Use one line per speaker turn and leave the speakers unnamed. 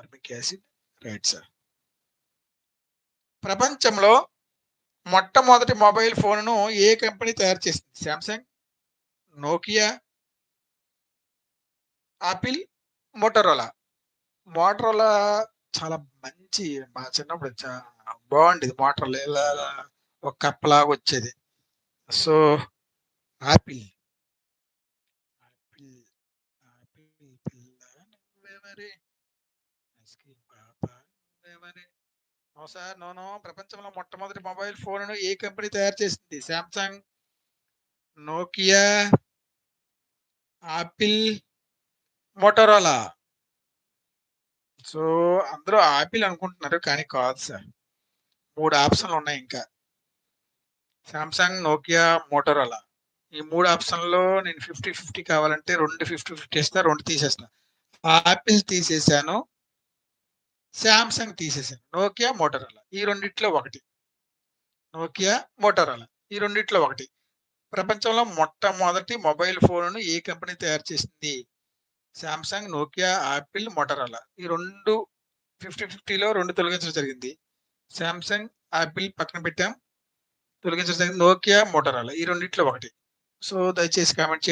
Formic acid. Right sir. ప్రపంచంలో మొట్టమొదటి mobile ఫోన్‌ను ఏ కంపెనీ తయారు చేసింది? Samsung, Nokia, Apple, Motorola. Motorola చాలా మంచి మా చిన్నప్పుడు బాగుండేది మోటరోలా. ఇలా ఒక కప్పలాగా వచ్చేది. So, apple. ఆపిల్, ఆపిల్ పిల్ల నువ్వెవరే ఐస్ క్రీమ్ పాప నువ్వెవరే. No sir. No, no. ప్రపంచంలో మొట్టమొదటి మొబైల్ ఫోన్‌ను ఏ కంపెనీ తయారు చేసింది? Samsung, Nokia, Apple, Motorola. So, అందరూ ఆపిల్ అనుకుంటున్నారు. కానీ కాదు సార్. 3 ఆప్షన్‌లున్నాయి ఇంకా. Samsung, Nokia, Motorola. ఈ 3 ఆప్షన్‌లో నేను 50, 50 కావాలంటే 2 50, 50 ఇస్తా. 2 తీసేస్తా. ఆపిల్ తీసేసాను. సామ్‌సంగ్ తీసేసాను. Nokia, Motorola. ఈ రెండిట్లో ఒకటి. Nokia, Motorola. ఈ రెండిట్లో ఒకటి. ప్రపంచంలో మొట్టమొదటి మొబైల్ ఫోన్‌ను ఏ కంపెనీ తయారు చేసింది? Samsung, Nokia, Apple, Motorola. ఈ 2 50, 50లో 2 తొలగించడం జరిగింది. సామ్‌సంగ్, ఆపిల్ పక్కన పెట్టాం. తొలగించడం జరిగింది. Nokia, Motorola. ఈ రెండిట్లో ఒకటి. సో, దయచేసి కామెంట్ చేయండి.